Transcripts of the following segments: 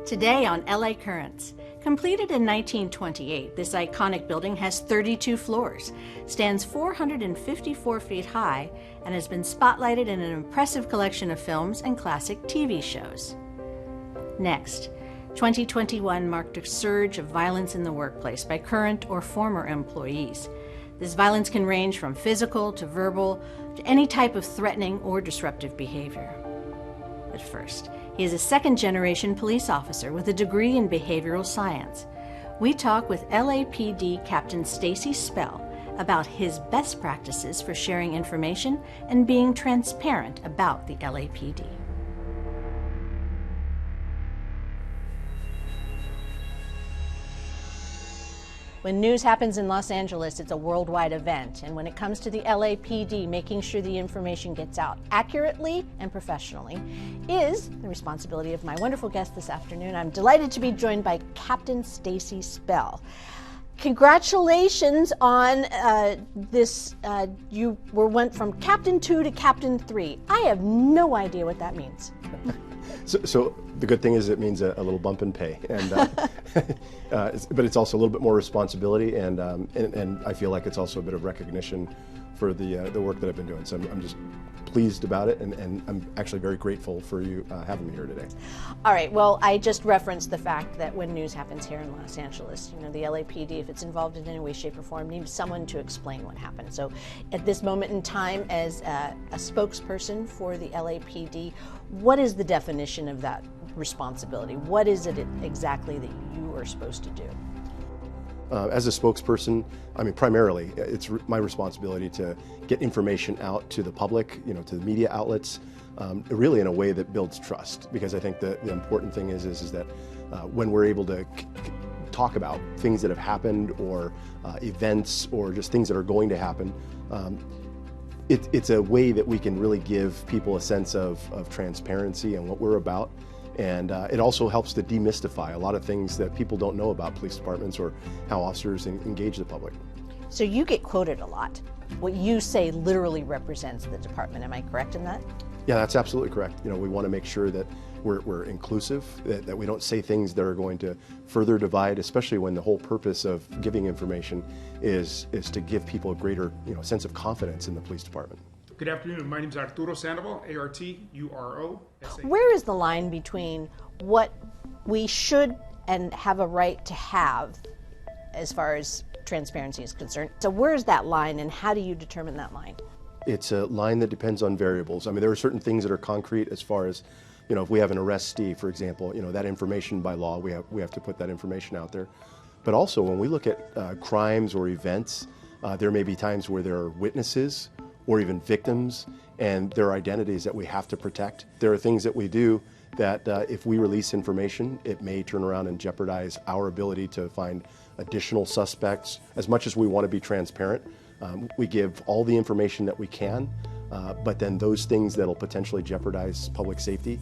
Today on LA Currents. Completed in 1928, this iconic building has 32 floors, stands 454 feet high, and has been spotlighted in an impressive collection of films and classic TV shows. Next, 2021 marked a surge of violence in the workplace by current or former employees. This violence can range from physical to verbal to any type of threatening or disruptive behavior. But first, he is a second-generation police officer with a degree in behavioral science. We talk with LAPD Captain Stacy about his best practices for sharing information and being transparent about the LAPD. When news happens in Los Angeles, it's a worldwide event. And when it comes to the LAPD, making sure the information gets out accurately and professionally is the responsibility of my wonderful guest this afternoon. I'm delighted to be joined by Captain Stacy. Congratulations on this. You went from Captain 2 to Captain 3. I have no idea what that means. So the good thing is it means a little bump in pay, and but it's also a little bit more responsibility, and I feel like it's also a bit of recognition for the work that I've been doing. So I'm just pleased about it, and I'm actually very grateful for you having me here today. All right. Well, I just referenced the fact that when news happens here in Los Angeles, you know, the LAPD, if it's involved in any way, shape, or form, needs someone to explain what happened. So at this moment in time, as a spokesperson for the LAPD, what is the definition of that responsibility? What is it exactly that you are supposed to do? As a spokesperson, I mean, primarily, it's my responsibility to get information out to the public, you know, to the media outlets, really in a way that builds trust. Because I think the important thing is that when we're able to talk about things that have happened or events or just things that are going to happen, it's a way that we can really give people a sense of transparency and what we're about. And it also helps to demystify a lot of things that people don't know about police departments or how officers engage the public. So you get quoted a lot. What you say literally represents the department. Am I correct in that? Yeah, that's absolutely correct. You know, we want to make sure that we're inclusive, that we don't say things that are going to further divide, especially when the whole purpose of giving information is to give people a greater, you know, sense of confidence in the police department. Good afternoon. My name is Arturo Sandoval, Arturo. Where is the line between what we should and have a right to have as far as transparency is concerned? So where is that line, and how do you determine that line? It's a line that depends on variables. I mean, there are certain things that are concrete as far as, you know, if we have an arrestee, for example, you know, that information by law, we have to put that information out there. But also when we look at crimes or events, there may be times where there are witnesses or even victims, and their identities that we have to protect. There are things that we do that if we release information, it may turn around and jeopardize our ability to find additional suspects. As much as we want to be transparent, we give all the information that we can, but then those things that'll potentially jeopardize public safety,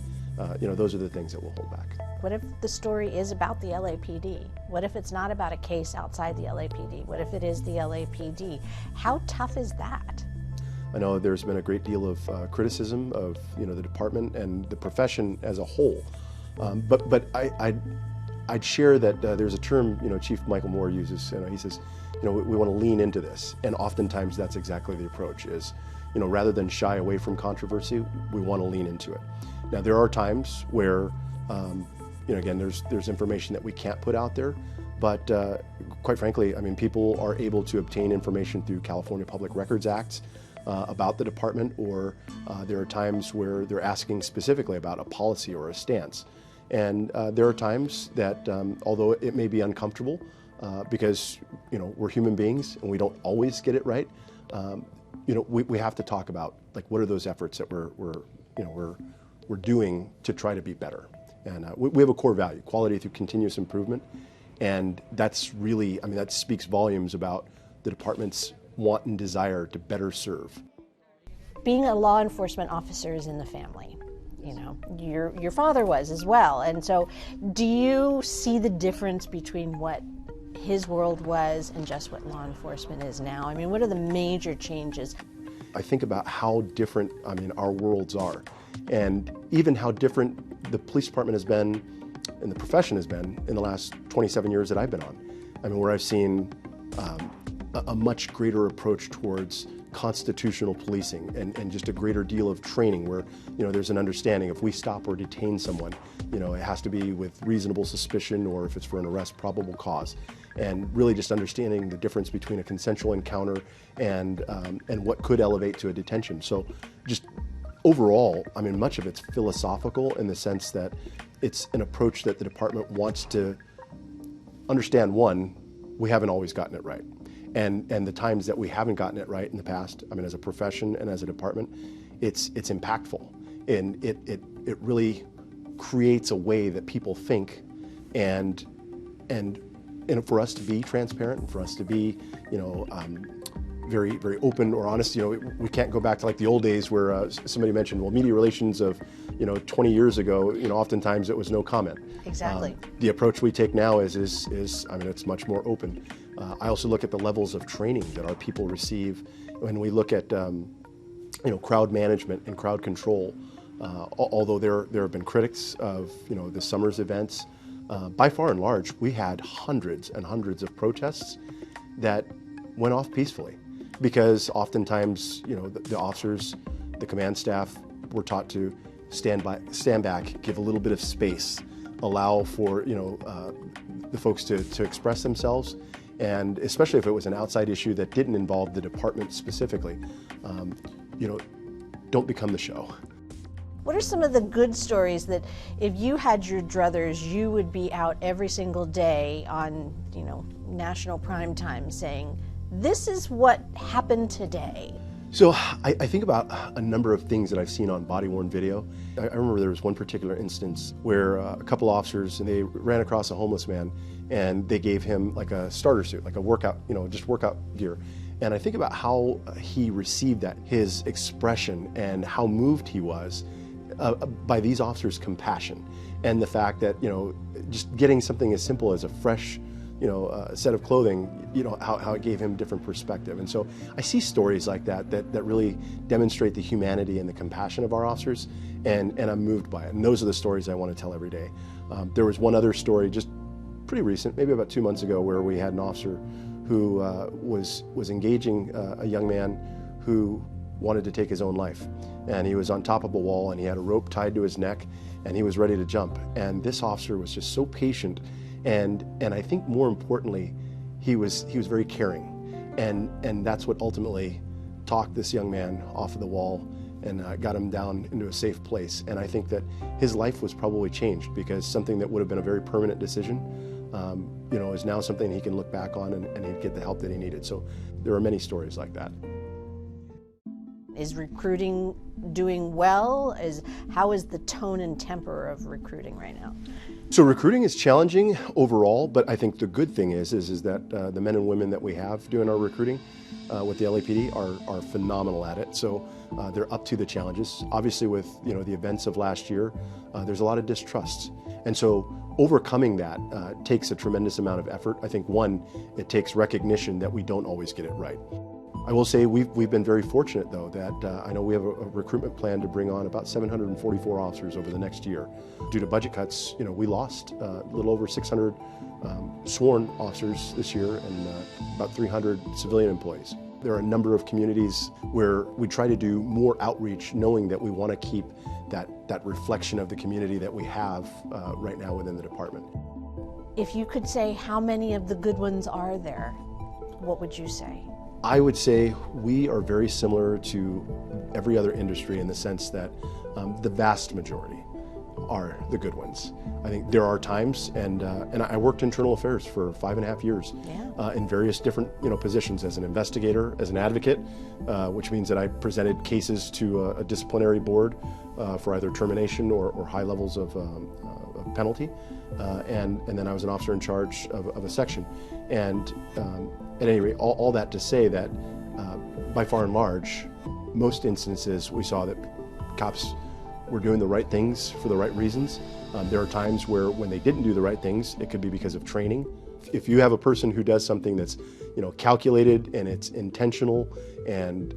you know, those are the things that we'll hold back. What if the story is about the LAPD? What if it's not about a case outside the LAPD? What if it is the LAPD? How tough is that? I know there's been a great deal of criticism of, you know, the department and the profession as a whole, but I'd share that there's a term, you know, Chief Michael Moore uses. You know, he says, you know, we want to lean into this, and oftentimes that's exactly the approach. Is, you know, rather than shy away from controversy, we want to lean into it. Now there are times where, you know, again, there's information that we can't put out there, but quite frankly, I mean, people are able to obtain information through California Public Records Act. About the department, or there are times where they're asking specifically about a policy or a stance. And there are times that, although it may be uncomfortable, because, you know, we're human beings and we don't always get it right, you know, we have to talk about, like, what are those efforts that we're doing to try to be better. And we have a core value, quality through continuous improvement, and that's really, I mean, that speaks volumes about the department's want and desire to better serve. Being a law enforcement officer is in the family. You know, your father was as well. And so do you see the difference between what his world was and just what law enforcement is now? I mean, what are the major changes? I think about how different, I mean, our worlds are, and even how different the police department has been, in the profession has been in the last 27 years that I've been on. I mean, where I've seen a much greater approach towards constitutional policing and just a greater deal of training where, there's an understanding if we stop or detain someone, it has to be with reasonable suspicion, or if it's for an arrest, probable cause. And really just understanding the difference between a consensual encounter and what could elevate to a detention. So just overall, I mean, much of it's philosophical in the sense that it's an approach that the department wants to understand. One, we haven't always gotten it right. And the times that we haven't gotten it right in the past, I mean, as a profession and as a department, it's impactful. And it really creates a way that people think, and for us to be transparent and for us to be, very, very open or honest. We can't go back to like the old days where somebody mentioned, well, media relations of, 20 years ago, oftentimes it was no comment. Exactly. The approach we take now is it's much more open. I also look at the levels of training that our people receive when we look at, crowd management and crowd control. Although there have been critics of, the summer's events, by far and large, we had hundreds and hundreds of protests that went off peacefully, because oftentimes, the officers, the command staff were taught to stand back, give a little bit of space, allow for, the folks to express themselves. And especially if it was an outside issue that didn't involve the department specifically, don't become the show. What are some of the good stories that if you had your druthers, you would be out every single day on, national prime time saying, this is what happened today? So I think about a number of things that I've seen on body-worn video. I remember there was one particular instance where a couple officers, and they ran across a homeless man, and they gave him like a starter suit, like a workout, just workout gear. And I think about how he received that, his expression, and how moved he was by these officers' compassion, and the fact that, just getting something as simple as a fresh, set of clothing, how it gave him different perspective. And so I see stories like that really demonstrate the humanity and the compassion of our officers, and I'm moved by it. And those are the stories I want to tell every day. There was one other story just pretty recent, maybe about 2 months ago, where we had an officer who was engaging a young man who wanted to take his own life. And he was on top of a wall, and he had a rope tied to his neck, and he was ready to jump. And this officer was just so patient, and I think more importantly, he was very caring. And that's what ultimately talked this young man off of the wall and got him down into a safe place. And I think that his life was probably changed, because something that would have been a very permanent decision, is now something he can look back on, and he'd get the help that he needed. So there are many stories like that. Is recruiting doing well? How is the tone and temper of recruiting right now? So recruiting is challenging overall, but I think the good thing is that the men and women that we have doing our recruiting with the LAPD are phenomenal at it. So they're up to the challenges. Obviously, with the events of last year, there's a lot of distrust, and so overcoming that takes a tremendous amount of effort. I think it takes recognition that we don't always get it right. I will say we've been very fortunate, though, that I know we have a recruitment plan to bring on about 744 officers over the next year. Due to budget cuts, we lost a little over 600 sworn officers this year, and about 300 civilian employees. There are a number of communities where we try to do more outreach, knowing that we want to keep that reflection of the community that we have right now within the department. If you could say how many of the good ones are there, what would you say? I would say we are very similar to every other industry in the sense that the vast majority are the good ones. I think there are times, and I worked internal affairs for 5.5 years in various different positions, as an investigator, as an advocate, which means that I presented cases to a disciplinary board for either termination or high levels of penalty, and then I was an officer in charge of a section. And at any rate, all that to say that by far and large, most instances we saw that cops were doing the right things for the right reasons. There are times where when they didn't do the right things, it could be because of training. If you have a person who does something that's calculated and it's intentional, and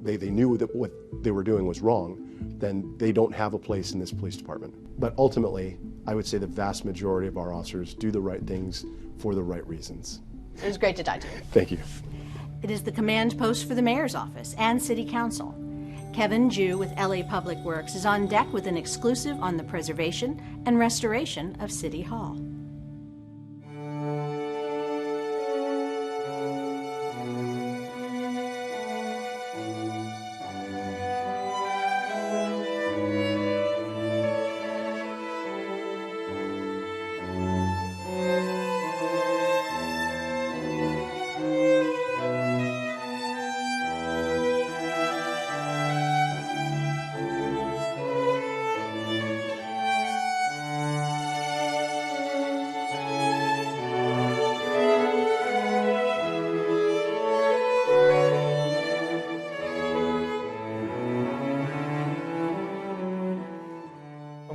they knew that what they were doing was wrong, then they don't have a place in this police department. But ultimately, I would say the vast majority of our officers do the right things for the right reasons. It was great to talk to you. Thank you. It is the command post for the mayor's office and city council. Kevin Jew with LA Public Works is on deck with an exclusive on the preservation and restoration of City Hall.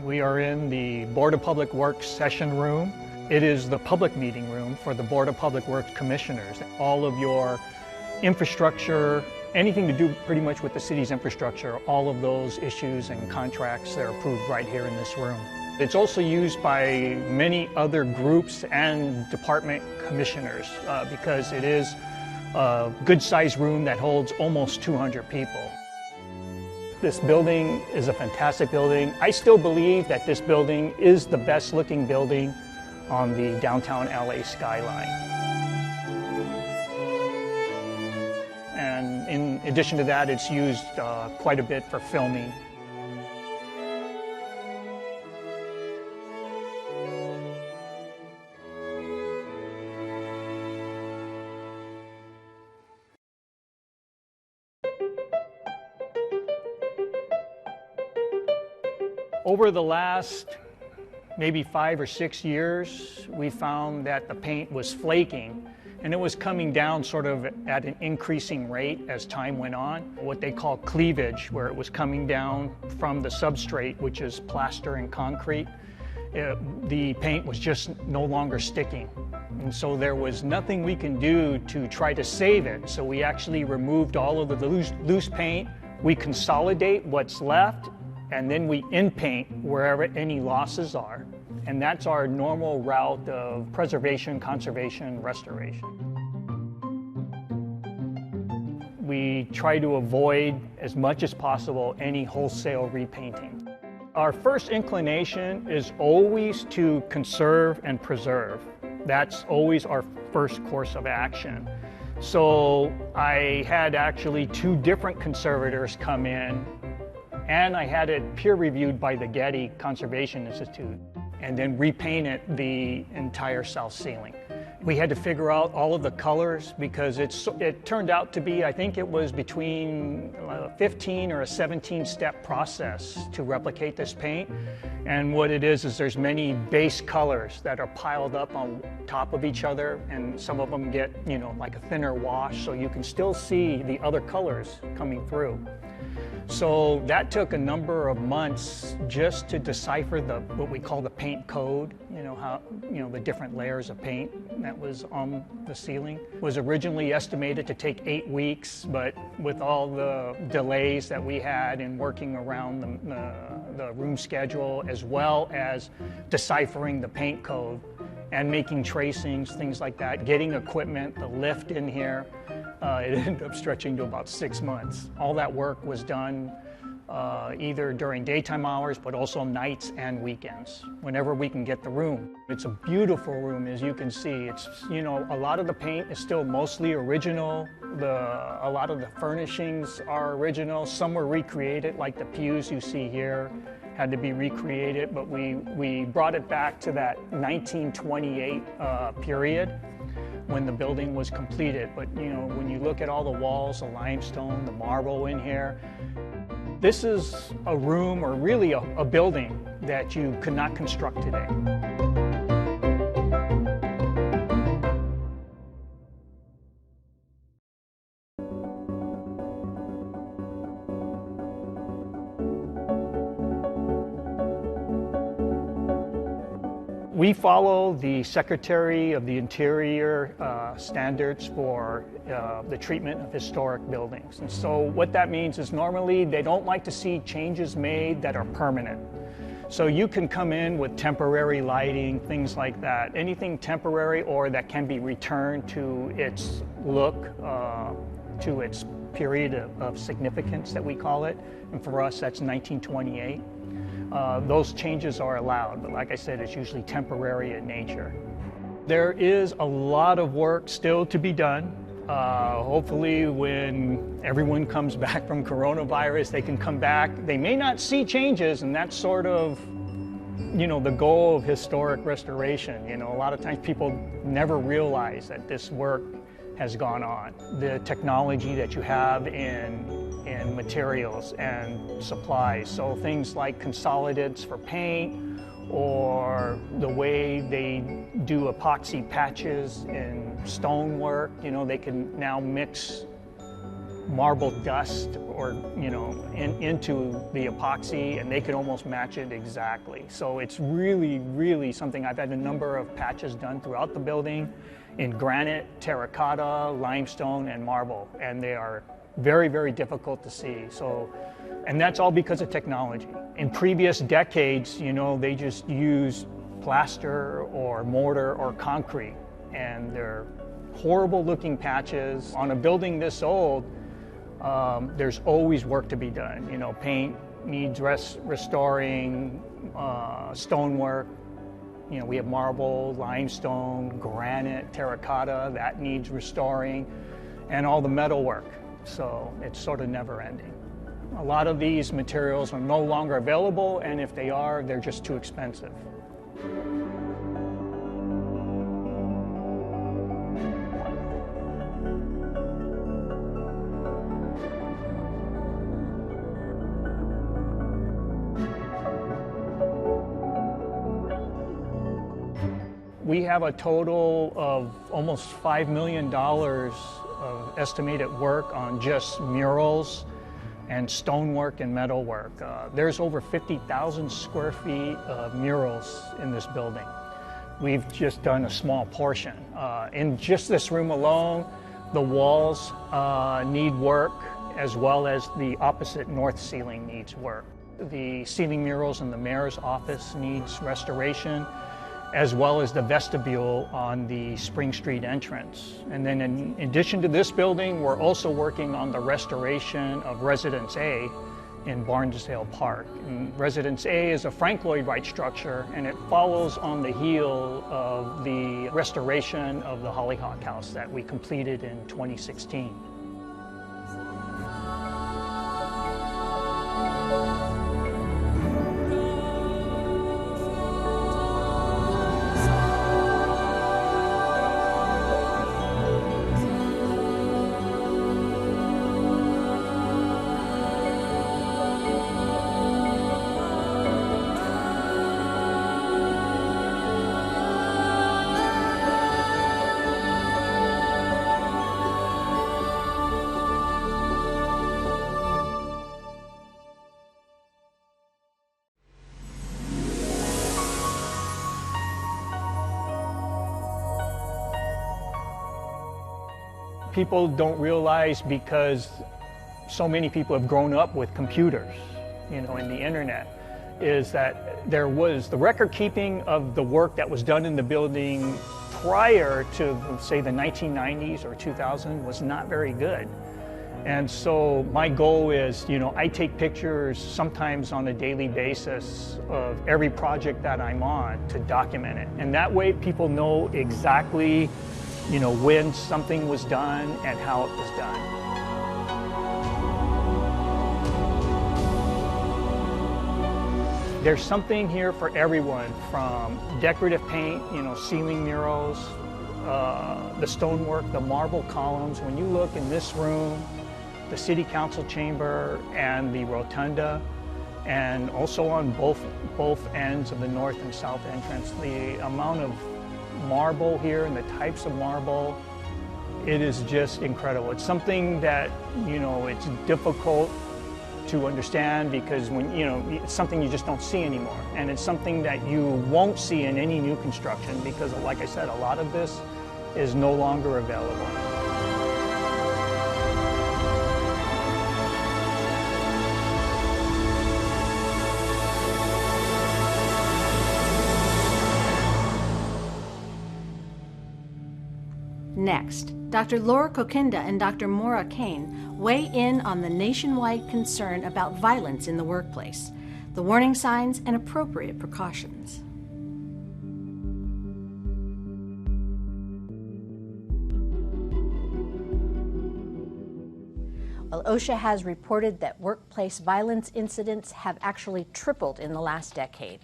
We are in the Board of Public Works session room. It is the public meeting room for the Board of Public Works commissioners. All of your infrastructure, anything to do pretty much with the city's infrastructure, all of those issues and contracts, they're approved right here in this room. It's also used by many other groups and department commissioners because it is a good-sized room that holds almost 200 people. This building is a fantastic building. I still believe that this building is the best looking building on the downtown LA skyline. And in addition to that, it's used quite a bit for filming. Over the last maybe 5 or 6 years, we found that the paint was flaking and it was coming down sort of at an increasing rate as time went on. What they call cleavage, where it was coming down from the substrate, which is plaster and concrete. The paint was just no longer sticking. And so there was nothing we can do to try to save it. So we actually removed all of the loose paint. We consolidate what's left, and then we in-paint wherever any losses are. And that's our normal route of preservation, conservation, restoration. We try to avoid, as much as possible, any wholesale repainting. Our first inclination is always to conserve and preserve. That's always our first course of action. So I had actually 2 different conservators come in, and I had it peer-reviewed by the Getty Conservation Institute, and then repainted the entire south ceiling. We had to figure out all of the colors because it turned out to be, I think it was between a 15 or a 17-step process to replicate this paint. And what it is there's many base colors that are piled up on top of each other, and some of them get, like a thinner wash, so you can still see the other colors coming through. So that took a number of months just to decipher what we call the paint code, the different layers of paint that was on the ceiling. It was originally estimated to take 8 weeks, but with all the delays that we had in working around the room schedule, as well as deciphering the paint code and making tracings, things like that, getting equipment, the lift in here, it ended up stretching to about 6 months. All that work was done either during daytime hours, but also nights and weekends, whenever we can get the room. It's a beautiful room, as you can see. It's, a lot of the paint is still mostly original. A lot of the furnishings are original. Some were recreated, like the pews you see here had to be recreated, but we brought it back to that 1928 period when the building was completed. But when you look at all the walls, the limestone, the marble in here, this is a room, or really a building, that you could not construct today. We follow the Secretary of the Interior standards for the treatment of historic buildings. And so what that means is normally they don't like to see changes made that are permanent. So you can come in with temporary lighting, things like that. Anything temporary or that can be returned to its look, to its period of significance that we call it. And for us, that's 1928. Those changes are allowed, but like I said, it's usually temporary in nature. There is a lot of work still to be done. Hopefully when everyone comes back from coronavirus, they can come back. They may not see changes, and that's sort of, the goal of historic restoration. A lot of times people never realize that this work has gone on. The technology that you have in materials and supplies, so things like consolidants for paint, or the way they do epoxy patches in stonework. They can now mix marble dust or into the epoxy, and they can almost match it exactly. So it's really, really something. I've had a number of patches done throughout the building in granite, terracotta, limestone, and marble, and they are very, very difficult to see. And that's all because of technology. In previous decades, they just used plaster or mortar or concrete, and they're horrible looking patches. On a building this old, there's always work to be done. Paint needs restoring, stonework. We have marble, limestone, granite, terracotta, that needs restoring, and all the metal work. So it's sort of never ending. A lot of these materials are no longer available, and if they are, they're just too expensive. We have a total of almost $5 million of estimated work on just murals and stonework and metalwork. There's over 50,000 square feet of murals in this building. We've just done a small portion. In just this room alone, the walls need work, as well as the opposite north ceiling needs work. The ceiling murals in the mayor's office needs restoration, as well as the vestibule on the Spring Street entrance. And then in addition to this building, we're also working on the restoration of Residence A in Barnesdale Park. And Residence A is a Frank Lloyd Wright structure, and it follows on the heel of the restoration of the Hollyhock House that we completed in 2016. People don't realize, because so many people have grown up with computers, and the internet, is that there was the record keeping of the work that was done in the building prior to, say, the 1990s or 2000 was not very good. And so my goal is, I take pictures sometimes on a daily basis of every project that I'm on to document it. And that way people know exactly when something was done and how it was done. There's something here for everyone, from decorative paint, ceiling murals, the stonework, the marble columns. When you look in this room, the city council chamber and the rotunda, and also on both ends of the north and south entrance, the amount of marble here and the types of marble, it is just incredible. It's something that, it's difficult to understand, because when, it's something you just don't see anymore. And it's something that you won't see in any new construction, because like I said, a lot of this is no longer available. Next, Dr. Laura Kokinda and Dr. Maura Kane weigh in on the nationwide concern about violence in the workplace, the warning signs and appropriate precautions. Well, OSHA has reported that workplace violence incidents have actually tripled in the last decade.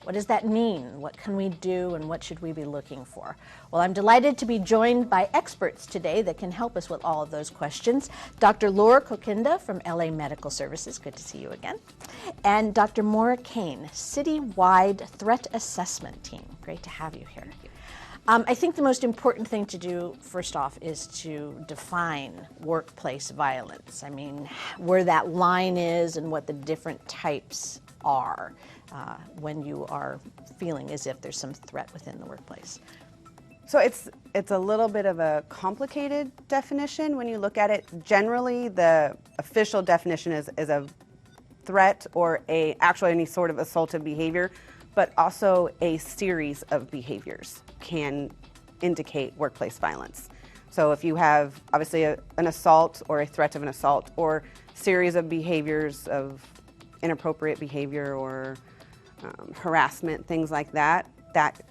What does that mean? What can we do, and what should we be looking for? Well, I'm delighted to be joined by experts today that can help us with all of those questions. Dr. Laura Kokinda from LA Medical Services, good to see you again, and Dr. Maura Kane, Citywide Threat Assessment Team. Great to have you here. I think the most important thing to do, first off, is to define workplace violence. I mean, where that line is and what the different types are when you are feeling as if there's some threat within the workplace. So it's a little bit of a complicated definition when you look at it. Generally, the official definition is a threat or actually any sort of assaultive behavior, but also a series of behaviors can indicate workplace violence. So if you have obviously an assault or a threat of an assault or series of behaviors of inappropriate behavior or harassment, things like that, that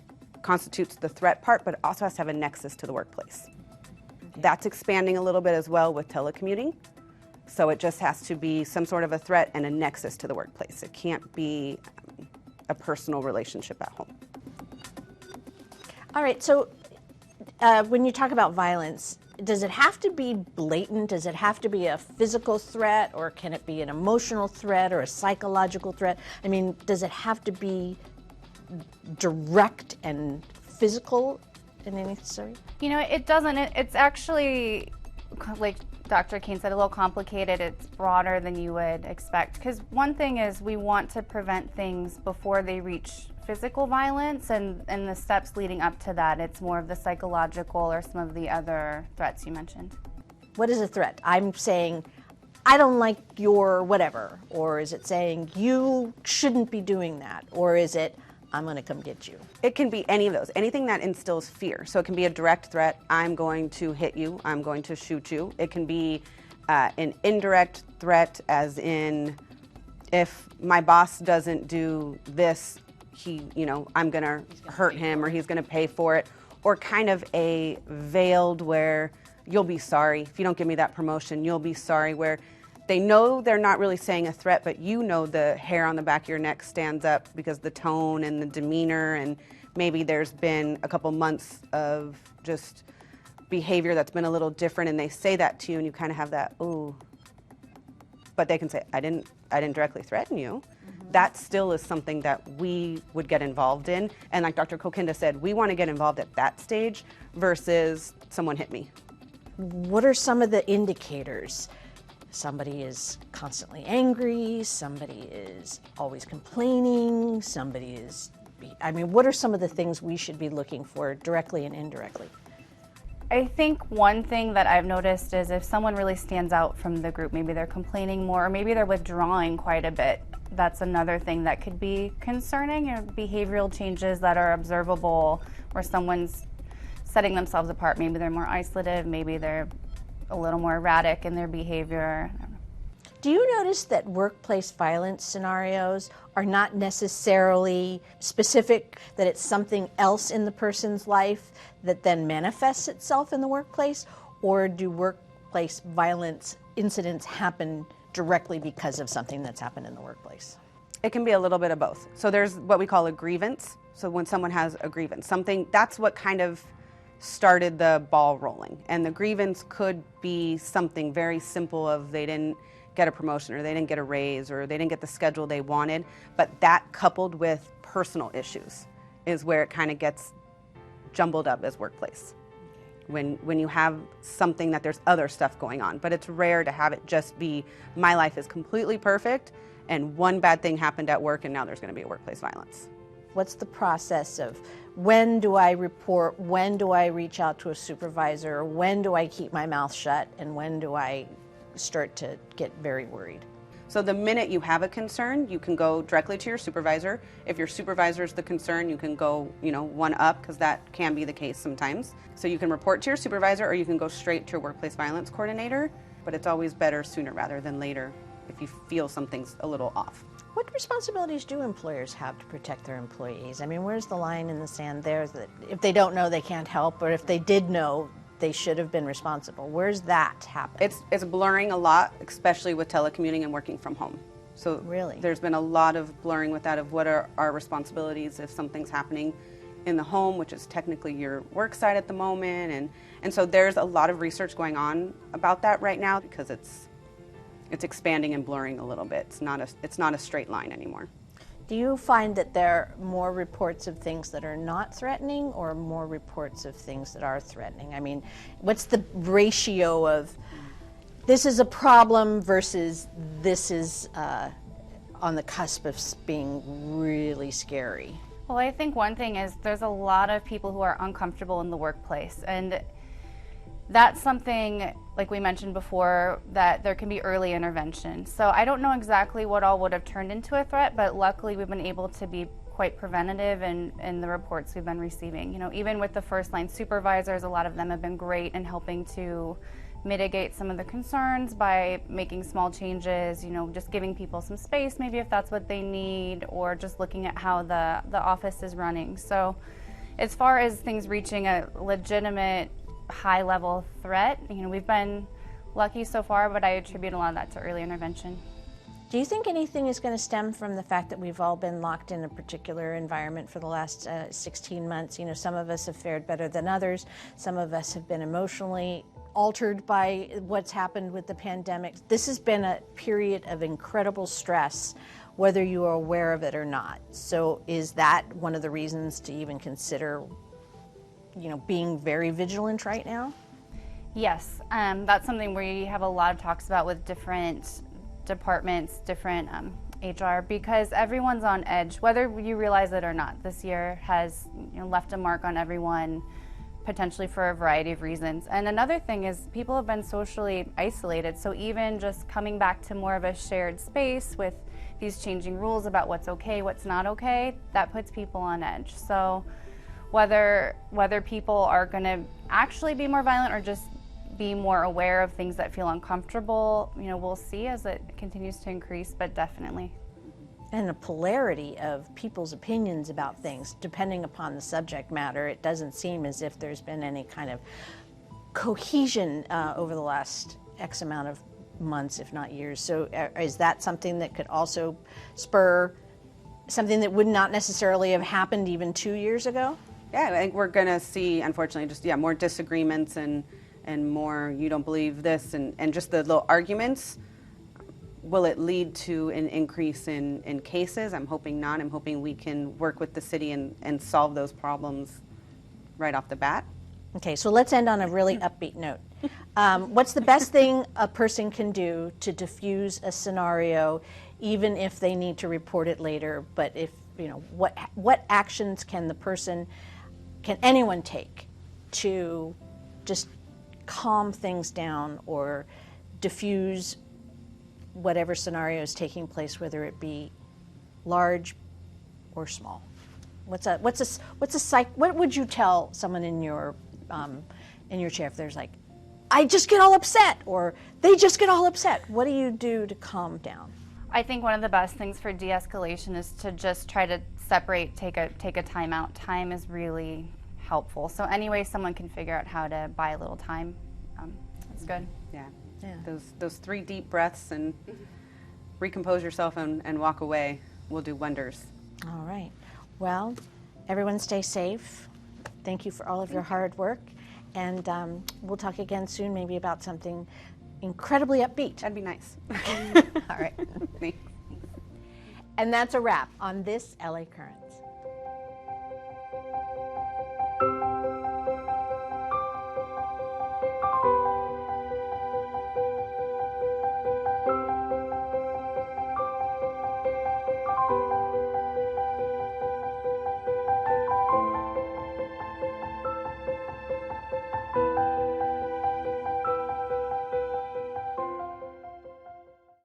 constitutes the threat part, but it also has to have a nexus to the workplace. Okay. That's expanding a little bit as well with telecommuting. So it just has to be some sort of a threat and a nexus to the workplace. It can't be a personal relationship at home. All right, so when you talk about violence, does it have to be blatant? Does it have to be a physical threat, or can it be an emotional threat or a psychological threat? I mean, does it have to be direct and physical in any way? You know, it doesn't. It's actually, like Dr. Kane said, a little complicated. It's broader than you would expect. Because one thing is we want to prevent things before they reach physical violence, and the steps leading up to that, it's more of the psychological or some of the other threats you mentioned. What is a threat? I'm saying, I don't like your whatever. Or is it saying, you shouldn't be doing that? Or is it, I'm going to come get you? It can be any of those, anything that instills fear. So it can be a direct threat, I'm going to hit you, I'm going to shoot you. It can be an indirect threat, as in, if my boss doesn't do this, I'm going to hurt him, or he's going to pay for it. Or kind of a veiled where you'll be sorry. If you don't give me that promotion, you'll be sorry, where they know they're not really saying a threat, but you know the hair on the back of your neck stands up because the tone and the demeanor, and maybe there's been a couple months of just behavior that's been a little different, and they say that to you, and you kind of have that, ooh. But they can say, I didn't directly threaten you. Mm-hmm. That still is something that we would get involved in. And like Dr. Kokinda said, we want to get involved at that stage versus someone hit me. What are some of the indicators? Somebody is constantly angry, somebody is always complaining, somebody is, what are some of the things we should be looking for directly and indirectly? I think one thing that I've noticed is if someone really stands out from the group, maybe they're complaining more, or maybe they're withdrawing quite a bit. That's another thing that could be concerning, or behavioral changes that are observable where someone's setting themselves apart. Maybe they're more isolated, maybe they're a little more erratic in their behavior. Do you notice that workplace violence scenarios are not necessarily specific, that it's something else in the person's life that then manifests itself in the workplace? Or do workplace violence incidents happen directly because of something that's happened in the workplace? It can be a little bit of both. So there's what we call a grievance. So when someone has a grievance, that's what kind of started the ball rolling. And the grievance could be something very simple of they didn't get a promotion, or they didn't get a raise, or they didn't get the schedule they wanted. But that coupled with personal issues is where it kind of gets jumbled up as workplace. When you have something that there's other stuff going on. But it's rare to have it just be, my life is completely perfect and one bad thing happened at work and now there's going to be a workplace violence. What's the process of when do I report, when do I reach out to a supervisor, when do I keep my mouth shut, and when do I start to get very worried? So the minute you have a concern, you can go directly to your supervisor. If your supervisor is the concern, you can go, one up, because that can be the case sometimes. So you can report to your supervisor, or you can go straight to your workplace violence coordinator, but it's always better sooner rather than later if you feel something's a little off. What responsibilities do employers have to protect their employees? I mean, where's the line in the sand there that if they don't know, they can't help, or if they did know, they should have been responsible? Where's that happen? It's blurring a lot, especially with telecommuting and working from home. So really, there's been a lot of blurring with that, of what are our responsibilities if something's happening in the home, which is technically your work site at the moment. And so there's a lot of research going on about that right now, because it's expanding and blurring a little bit. It's not a straight line anymore. do you find that there are more reports of things that are not threatening, or more reports of things that are threatening? I mean, what's the ratio of this is a problem versus this is on the cusp of being really scary? Well, I think one thing is there's a lot of people who are uncomfortable in the workplace, and that's something, like we mentioned before, that there can be early intervention. So I don't know exactly what all would have turned into a threat, but luckily we've been able to be quite preventative in the reports we've been receiving. You know, even with the first line supervisors, a lot of them have been great in helping to mitigate some of the concerns by making small changes, you know, just giving people some space maybe if that's what they need, or just looking at how the office is running. So as far as things reaching a legitimate high-level threat, you know, we've been lucky so far, but I attribute a lot of that to early intervention. Do you think anything is going to stem from the fact that we've all been locked in a particular environment for the last 16 months? You know, some of us have fared better than others. Some of us have been emotionally altered by what's happened with the pandemic. This has been a period of incredible stress, whether you are aware of it or not. So is that one of the reasons to even consider, you know, being very vigilant right now? Yes, that's something we have a lot of talks about with different departments, different HR, because everyone's on edge, whether you realize it or not. This year has, you know, left a mark on everyone, potentially for a variety of reasons. And another thing is people have been socially isolated, so even just coming back to more of a shared space with these changing rules about what's okay, what's not okay, that puts people on edge. So whether people are going to actually be more violent or just be more aware of things that feel uncomfortable, you know, we'll see as it continues to increase, but definitely. And a polarity of people's opinions about things, depending upon the subject matter. It doesn't seem as if there's been any kind of cohesion over the last X amount of months, if not years. So is that something that could also spur something that would not necessarily have happened even 2 years ago? Yeah, I think we're going to see, unfortunately, just more disagreements and more you don't believe this and just the little arguments. Will it lead to an increase in cases? I'm hoping not. I'm hoping we can work with the city and solve those problems right off the bat. Okay, so let's end on a really upbeat note. What's the best thing a person can do to diffuse a scenario, even if they need to report it later? But if, you know, what actions can anyone take to just calm things down or diffuse whatever scenario is taking place, whether it be large or small? What would you tell someone in your chair if there's like, I just get all upset, or they just get all upset? What do you do to calm down? I think one of the best things for de-escalation is to just try to separate, take a timeout. Time is really helpful. So any way someone can figure out how to buy a little time, it's good. Yeah. Those 3 deep breaths and recompose yourself and walk away will do wonders. All right. Well, everyone stay safe. Thank you for all of your hard work. And we'll talk again soon, maybe about something incredibly upbeat. That'd be nice. All right. And that's a wrap on this LA Current.